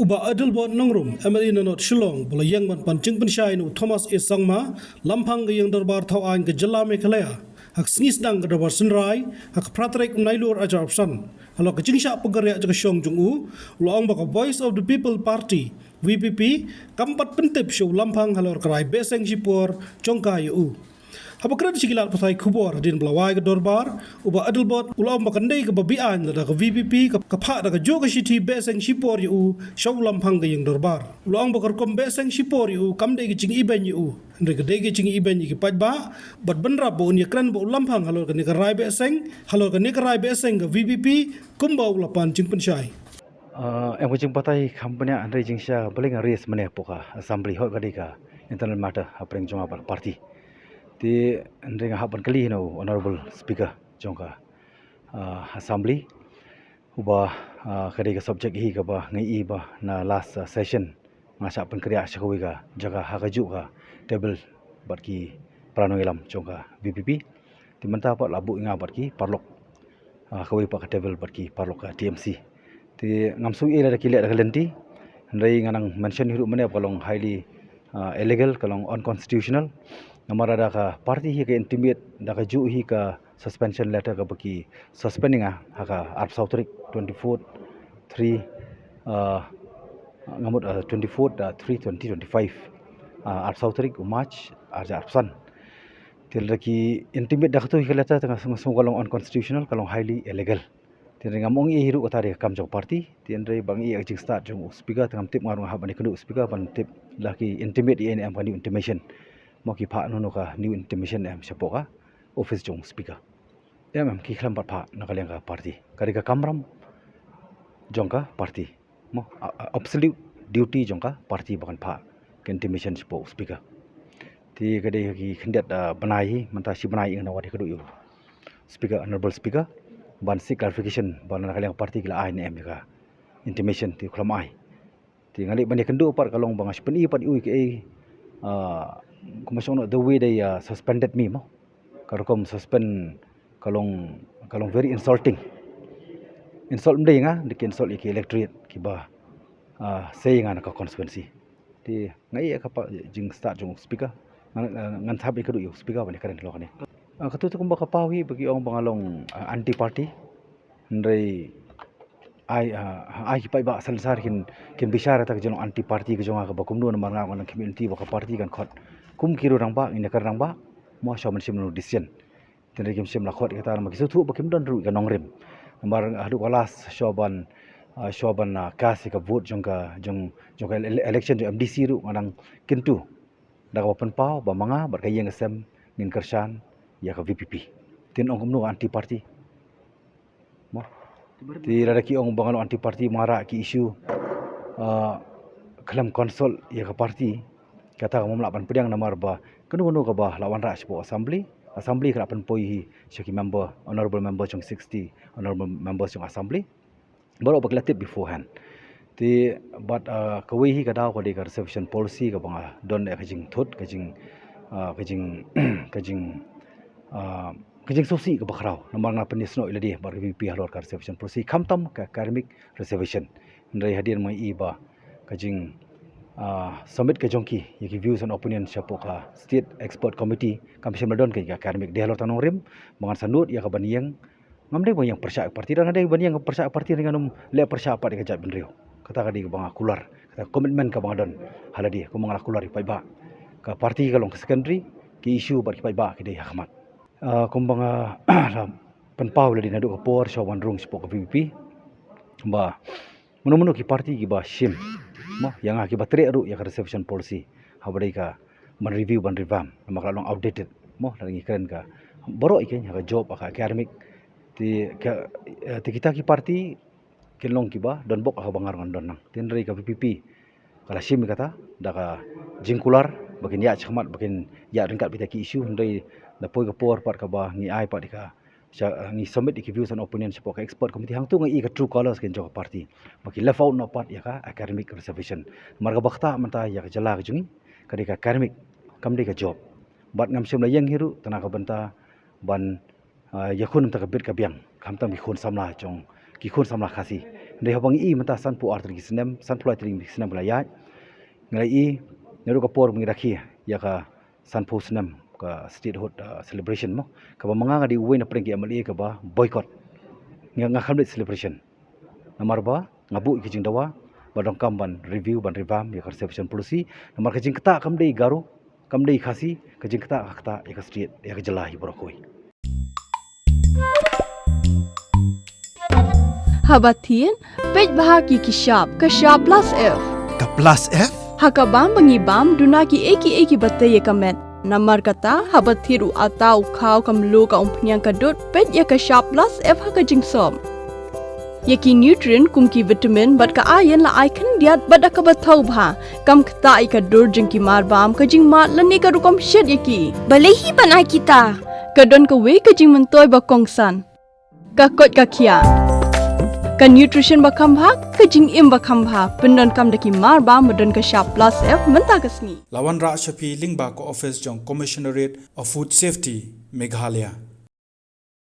Uba Adelbert nangrum MLA nanot Shillong bula yang pan Jingpyntip nu Thomas A. Sangma Lamphang yang darbar thawan ke jela Meghalaya hak sngis dang ke darbar senrai hak pratrek nailur ajar opsan halo ke jingsha pegeria ke Shong Jungu ulang baka Voice of the People Party VPP kampat pentip show Lamphang Halor kerai Seng Shipor Chongka yu Habakran sigilat pasai kubor din belawai ke dorbar uba Adelbert ulam bakandai ke babian da ke VPP ke Phah da ke joga city Seng Shipor yu shaw Lamphang ke yang dorbar ulang bakar kom Seng Shipor yu kamdai ke jingi iben yu ndre ke dege jingi iben ke pajba bat benra bo ni kran bo Lamphang halor ke ni ke rai Seng halor ke ni ke rai Seng ke VPP kumba ulapan Jingpyntip em ko jingpatai kampanya andre jingsha paling res mene poka assembly hot kadika internal matter apreng jonga party ti andre hapan kali no honorable speaker jonga assembly uba kadika subject hi ka ba ngai ba na last session ngasa penkriya sakawi ka jaga hakaju ka table barki pranoilam jonga VPP ti menta pat labu inga barki parlok kawi pa ka table barki parlok ka TMC ti ngamsui ila kile da kalenti ndai nganang mention hiru mane kalong highly illegal kalong unconstitutional namara da ka party hi ka intimate da ka ju hi ka suspension letter ka baki suspending haka art sautrik 24 3 ngamut 24 3 2025 art sautrik March arja arsan til ki intimate da ka tu hi ka letter tengah semua kalong unconstitutional kalong highly illegal Tiada ngamong i hiru kata dia kamjong party. Tiada bang i ajing start jong speaker tengam tip ngarung hab ni kendu speaker pan tip laki intimate i am kan intimation. Mau ki Phah nono ka new intimation am siapa office jong speaker. Am ki kelam Phah nak kalian ka party. Kari ka kamram jong ka party. Mau absolute duty jong ka party bahkan Phah ke intimation siapa speaker. Ti kadai ki kendat benai mentasi benai ingin awak kendu speaker honorable speaker. Ban si clarification ban kalian parti kila INM ka intimation ti kelamai ti ngali ban kendu par kalong bangas peni pat ui ke komisioner the way they suspended me mo karokom suspend kalong very insulting insult mdei nga dik insult ki electorate ki ba saying ana ka constituency ti ngai ka pa jing start jong speaker ngan thab ikadu yu speaker ban karen lo ni katutu kumba kapawi bagi orang bangalong anti party ndai ai ki pai ba salsar kin bisyara tak jong anti party ke jong ka bakum no mar ngang community ba ka party kan khot kum kiru rang ba ina kar rang ba mo sha man sim no decision tin kim sim la khot ka ma kisu thu bakim don ru ka nongrem mar hadu kalas shoban kasi ka vote jong ka election jong MDC ru ngang kintu da ka pen pau ba manga bar ka yeng sem min kershan ya ka VPP tin ong kumno anti party mo ti laki ong bangalo anti party mara ki isu kelam konsol ya ka party kata kamu melapan pedang namar ba kenu ka ba lawan ra sipo assembly ka apan poi hi syaki member honorable member chung 60 honorable members chung assembly baru baklatip beforehand ti but kawi hi ka daw ko de ka reservation policy ka banga don ka jing thot ka jing kejeng sosi ke bakrau namar ngapa ni sno iladi bar VP Halor ka reservation policy kamtam ka academic reservation ndai hadir mai iba kejeng summit ke jongki yaki views and opinion siapa ka state expert committee kampisam ladon ke academic de Halor tanong rim bangan sanut ya ka baniang ngamde yang persya parti dan ada baniang persya parti dengan le persya part ke jat benrio kata kadi banga kular kata komitmen ka bangadon haladi ko mangala kular pai ba ka parti kalong ke secondary ki isu bar ki pai ba ke de hakmat kumbang penpau ladi nadu kapor shawan rung spok VPP ba menu ki parti ki ba shim mo yang ki batre ru ya reservation policy habari ka man review ban revamp maka long outdated mo lagi keren ka boro iken ka job ka academic ti kita ki parti kelong ki ba don bok ka bangar ngan don nang tin ri ka VPP kala shim kata da ka jingkular bakin ya chakmat bakin ya ringkat pita ki isu ndai da poi ka por par ka ba ngi ai pa dika ngi submit ki views and opinion sipo ka expert committee hang tu ngi ka true colors ken jok party baki left out no part ya ka academic reservation marga bakta manta ya ka jala ka jungi ka dika academic kam dika job bat ngam sim la yang hiru tana ka banta ban yakun ta ka bit ka biang kam tam bi khon samla chong khun samla khasi ndai habang I mata san pu artri sinem san phloi tri sinem blaya ngai I neru ka por mi rakhi ya ka san pu sinem ka statehood celebration mo ka ba manga di uwe na preng ki amali ka ba boycott nga khamlet celebration namar ba ngabu ki jingdawa badong kam ban review ban revamp ya conservation policy namar ka jing kata kam dei garu kam dei khasi ka jing kata ya ka state ya ka jala hi borokoi Habatin pej bahagi ki shop plus F Ka plus F? hakabam bangibam duna ki eki bataye kamet namar kata habathiru atau khau kamlu ka umpnyang kadut pej ya ka shop plus F haka jingsom yaki nutrient kum ki vitamin bat ka iron la icon diat bat ka bathau bha kam kta I ka dur jing ki mar bam ka jing mat lani ka rukom shed yaki balehi banai kita kadon ka we ka jing mentoy ba kongsan ka kot ka khia ka nutrition ba khambha ka jing im ba khambha pendon kam daki mar ba modon ka shop plus F menta ka sngi Lawan Ra Shapi Lingba ko office jong Commissionerate of Food Safety Meghalaya